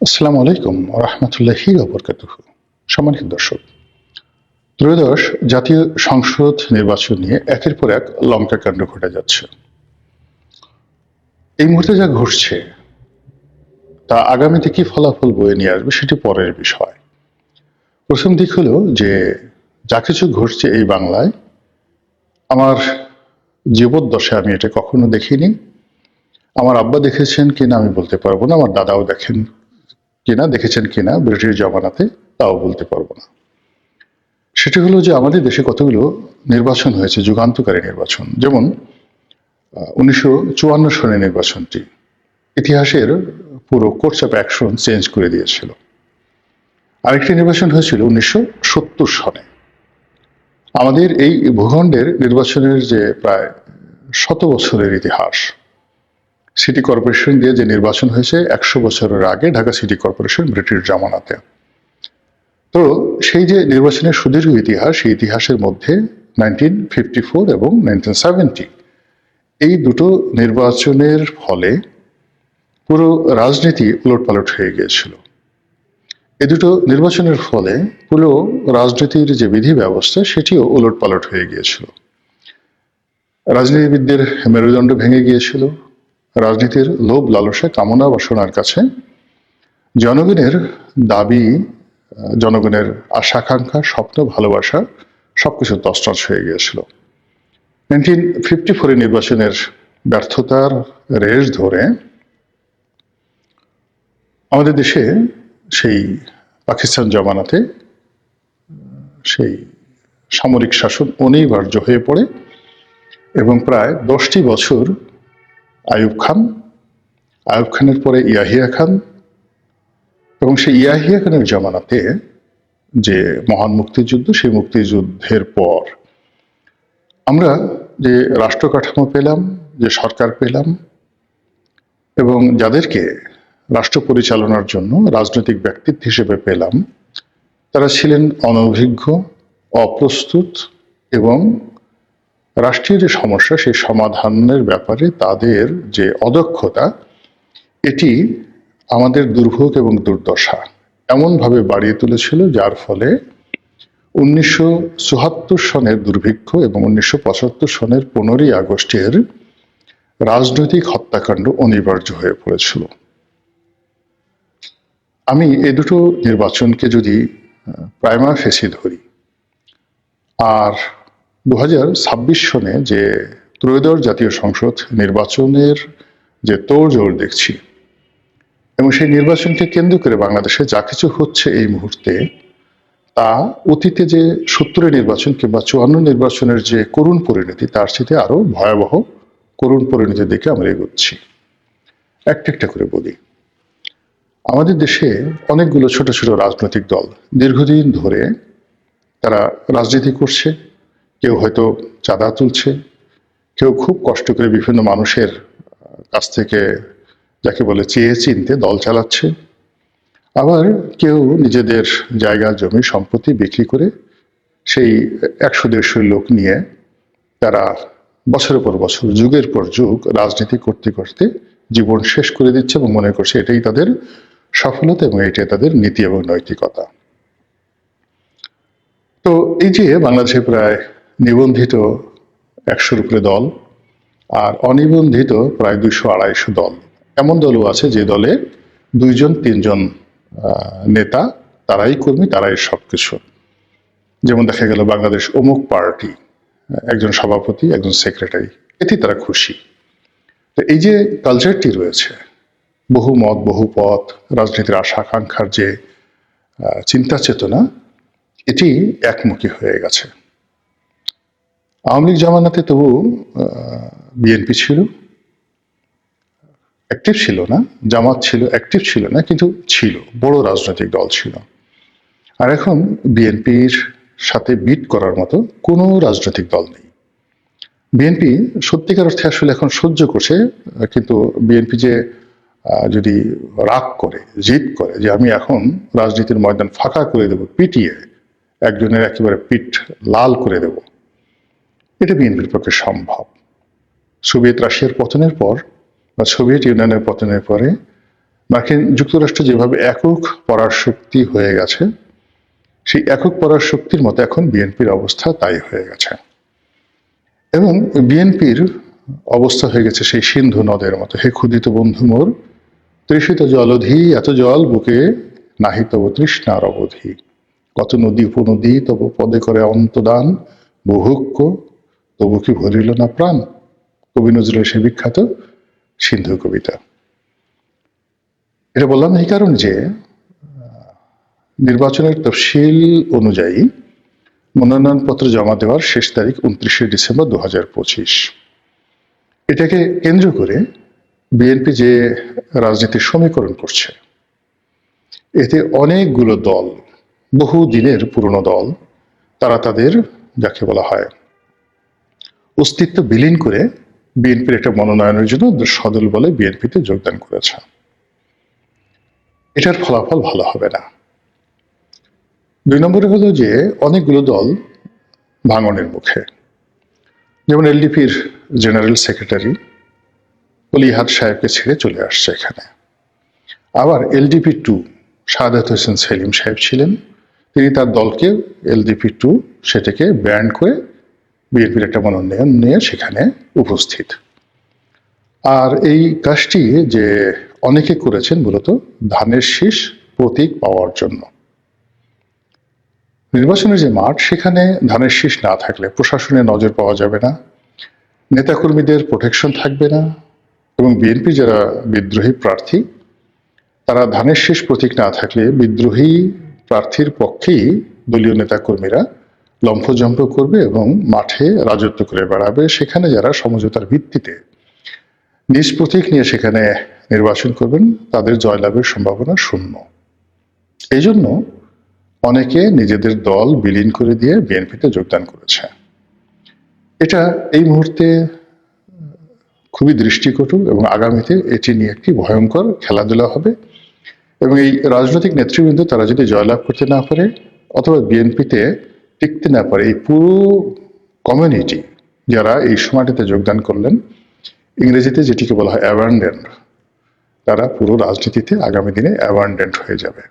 আসসালামু আলাইকুম রহমতুল্লাহি ওবরকাতুহু। সম্মানিত দর্শক, ত্রয়োদশ জাতীয় সংসদ নির্বাচন নিয়ে একের পর এক লঙ্কা কাণ্ড ঘটে যাচ্ছে। এই মুহূর্তে যা ঘটছে তা আগামীতে কি ফলাফল বয়ে নিয়ে আসবে সেটি পরের বিষয়। প্রথম দিক হলো যে যা কিছু ঘটছে এই বাংলায়, আমার জীবদ্দশায় আমি এটা কখনো দেখিনি। আমার আব্বা দেখেছেন কিনা আমি বলতে পারবো না, আমার দাদাও দেখেছেন কিনা ব্রিটিশ জমানাতে তাও বলতে পারবো না। সেটি হলো যে আমাদের দেশে কতগুলো নির্বাচন হয়েছে, যুগান্তকারী নির্বাচন। যেমন 1954 সনের নির্বাচনটি ইতিহাসের পুরো কোর্স অফ অ্যাকশন চেঞ্জ করে দিয়েছিল। আরেকটি নির্বাচন হয়েছিল 1970 সনে। আমাদের এই ভূখণ্ডের নির্বাচনের যে প্রায় 100 বছরের ইতিহাস, সিটি কর্পোরেশন দিয়ে যে নির্বাচন হয়েছে 100 বছরের আগে, ঢাকা সিটি কর্পোরেশন ব্রিটিশ জামানাতে। তো সেই যে নির্বাচনের সুদীর্ঘ ইতিহাস, সেই ইতিহাসের মধ্যে 1954 এবং 1970 এই দুটো নির্বাচনের ফলে পুরো রাজনীতি উলটপালট হয়ে গিয়েছিল। এই দুটো নির্বাচনের ফলে পুরো রাজনীতির যে বিধি ব্যবস্থা সেটিও উলটপালট হয়ে গিয়েছিল। রাজনীতিবিদদের মেরুদণ্ড ভেঙে গিয়েছিল। রাজনীতির লোভ লালসা কামনা বাসনার কাছে জনগণের দাবি, জনগণের আশা আকাঙ্ক্ষা, স্বপ্ন, ভালোবাসা সবকিছু তছনছ হয়ে গিয়েছিল। 1954 নির্বাচনের ব্যর্থতার রেশ ধরে আমাদের দেশে সেই পাকিস্তান জমানাতে সেই সামরিক শাসন অনিবার্য হয়ে পড়ে এবং প্রায় 10টি বছর আইয়ুব খানের পরে ইয়াহিয়া খান, এবং সেই ইয়াহিয়া খানের জমানাতে যে মহান মুক্তিযুদ্ধ, সেই মুক্তিযুদ্ধের পর আমরা যে রাষ্ট্র কাঠামো পেলাম, যে সরকার পেলাম, এবং যাদেরকে রাষ্ট্র পরিচালনার জন্য রাজনৈতিক ব্যক্তিত্ব হিসেবে পেলাম, তারা ছিলেন অনভিজ্ঞ, অপ্রস্তুত, এবং রাষ্ট্রীয় যে সমস্যা সেই সমাধানের ব্যাপারে তাদের যে অদক্ষতা, এটি আমাদের দুর্ভোগ এবং দুর্দশা এমনভাবে বাড়িয়ে তুলেছিল, যার ফলে 1974 সনের দুর্ভিক্ষ এবং 1975 সনের 15ই আগস্টের রাজনৈতিক হত্যাকাণ্ড অনিবার্য হয়ে পড়েছিল। আমি এই দুটো নির্বাচনকে যদি প্রাইমা ফেসি ধরি, আর 2026 সনে যে ত্রয়োদশ জাতীয় সংসদ নির্বাচনের যে তোড়জোড় দেখছি, এবং সেই নির্বাচনকে কেন্দ্র করে বাংলাদেশে যা কিছু হচ্ছে এই মুহূর্তে, তা অতীতে যে 70 নির্বাচন কিংবা 54 নির্বাচনের যে করুণ পরিণতি, তার সাথে আরো ভয়াবহ করুণ পরিণতির দিকে আমরা এগোচ্ছি। একটা একটা করে বলি। আমাদের দেশে অনেকগুলো ছোট ছোট রাজনৈতিক দল দীর্ঘদিন ধরে তারা রাজনীতি করছে। কেউ হয়তো চাঁদা তুলছে, কেউ খুব কষ্ট করে বিভিন্ন মানুষের কাছ থেকে, যাকে বলে চেয়ে চিনতে, দল চালাচ্ছে। আবার কেউ নিজেদের জায়গা, জমি, সম্পত্তি বিক্রি করে সেই 100-150 লোক নিয়ে তারা বছরের পর বছর, যুগের পর যুগ রাজনীতি করতে করতে জীবন শেষ করে দিচ্ছে এবং মনে করছে এটাই তাদের সফলতা এবং এটাই তাদের নীতি এবং নৈতিকতা। তো এই যে বাংলাদেশে প্রায় নিবন্ধিত 100-র উপরে দল আর অনিবন্ধিত প্রায় 200-250 দল, এমন দলও আছে যে দলে 2-3 নেতা, তারাই কর্মী, তারাই সবকিছু। যেমন দেখা গেল বাংলাদেশ অমুক পার্টি, একজন সভাপতি, একজন সেক্রেটারি, এতেই তারা খুশি। তো এই যে কালচারটি রয়েছে, বহু মত, বহু পথ, রাজনীতির আশা আকাঙ্ক্ষার যে চিন্তা চেতনা, এটি একমুখী হয়ে গেছে। আওয়ামী লীগ জামানাতে তবু বিএনপি ছিল, অ্যাক্টিভ ছিল না, জামাত ছিল, অ্যাক্টিভ ছিল না, কিন্তু ছিল, বড় রাজনৈতিক দল ছিল। আর এখন বিএনপির সাথে বিট করার মতো কোনো রাজনৈতিক দল নেই। বিএনপি সত্যিকার অর্থে আসলে এখন সহ্য করছে, কিন্তু বিএনপি যে যদি রাগ করে, জিদ করে যে আমি এখন রাজনীতির ময়দান ফাঁকা করে দেব, পিটিয়ে একজনের একেবারে পিঠ লাল করে দেব, এটা বিএনপির পক্ষে সম্ভব। সোভিয়েত রাশিয়ার পতনের পর বা সোভিয়েত ইউনিয়নের পতনের পরে মার্কিন যুক্তরাষ্ট্র যেভাবে একক পরাশক্তি হয়ে গেছে, সেই একক পরাশক্তির মতো এখন বিএনপির অবস্থা তাই হয়ে গেছে। এবং বিএনপির অবস্থা হয়ে গেছে সেই সিন্ধু নদের মতো। হে ক্ষুদিত বন্ধু মোর, তৃষিত জলধি, এত জল বুকে নাহি তব তৃষ্ণার অবধি, কত নদী উপনদী তব পদে করে অন্তদান, বহুক্য তবু কি ভরিল না প্রাণ। কবি নজরুলের সে বিখ্যাত সিন্ধু কবিতা। এটা বললাম এই কারণ যে নির্বাচনের তফসিল অনুযায়ী মনোনয়নপত্র জমা দেওয়ার শেষ তারিখ 29শে ডিসেম্বর 2025। এটাকে কেন্দ্র করে বিএনপি যে রাজনীতির সমীকরণ করছে, এতে অনেকগুলো দল, বহু দিনের পুরনো দল, তারা তাদের যাকে বলা হয় অস্তিত্ব বিলীন করে বিএনপির একটা মনোনয়নের জন্য সদল বলে বিএনপিতে যোগদান করেছে। এটার ফলাফল ভালো হবে না। 2 নম্বরে হলো যে অনেকগুলো দল ভাঙনের মুখে, যেমন এলডিপির জেনারেল সেক্রেটারি অলিহাদ সাহেবকে ছেড়ে চলে আসছে এখানে। আবার এলডিপি 2 সাদাত হোসেন সেলিম সাহেব ছিলেন, তিনি তার দলকে এলডিপি 2 সেটাকে ব্যান্ড করে বিএনপির একটা মনোনয়ন নিয়ে সেখানে উপস্থিত। আর এই কাজটি যে অনেকে করেছেন মূলত ধানের শীষ প্রতীক পাওয়ার জন্য। নির্বাচনের যে মাঠ, সেখানে ধানের শীষ না থাকলে প্রশাসনের নজর পাওয়া যাবে না, নেতাকর্মীদের প্রোটেকশন থাকবে না, এবং বিএনপি যারা বিদ্রোহী প্রার্থী, তারা ধানের শীষ প্রতীক না থাকলে বিদ্রোহী প্রার্থীর পক্ষেই দলীয় নেতাকর্মীরা লম্ফজম্প করবে এবং মাঠে রাজত্ব করে বেড়াবে। সেখানে যারা সমঝোতার ভিত্তিতে নিজ প্রতীক নিয়ে সেখানে নির্বাচন করবেন, তাদের জয়লাভের সম্ভাবনা শূন্য। এই জন্য অনেকে নিজেদের দল বিলীন করে দিয়ে বিএনপিতে যোগদান করেছে। এটা এই মুহূর্তে খুবই দৃষ্টিকটু এবং আগামীতে এটি নিয়ে একটি ভয়ঙ্কর খেলাধুলা হবে। এবং এই রাজনৈতিক নেতৃবৃন্দ তারা যদি জয়লাভ করতে না পারে অথবা বিএনপিতে টিকতে না পারে, এই পুরো কমিউনিটি যারা এই সময়টাতে যোগদান করলেন, ইংরেজিতে যেটিকে বলা হয় অ্যাবান্ডেন্ট, তারা পুরো রাজনীতিতে আগামী দিনে অ্যাবান্ডেন্ট হয়ে যাবে।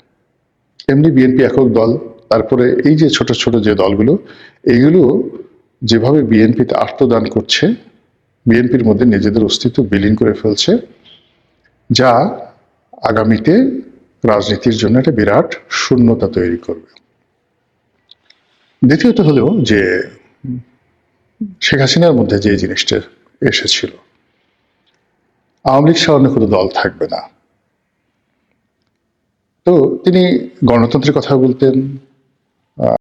এমনি বিএনপি একক দল, তারপরে এই যে ছোট ছোট যে দলগুলো, এইগুলো যেভাবে বিএনপিতে আত্মদান করছে, বিএনপির মধ্যে নিজেদের অস্তিত্ব বিলীন করে ফেলছে, যা আগামীতে রাজনীতির জন্য একটা বিরাট শূন্যতা তৈরি করবে। দ্বিতীয়ত হলো যে শেখ হাসিনার মধ্যে যে জিনিসটা এসেছিল, আওয়ামী লীগ ছাড়া অন্য কোনো দল থাকবে না। তো তিনি গণতন্ত্রের কথা বলতেন,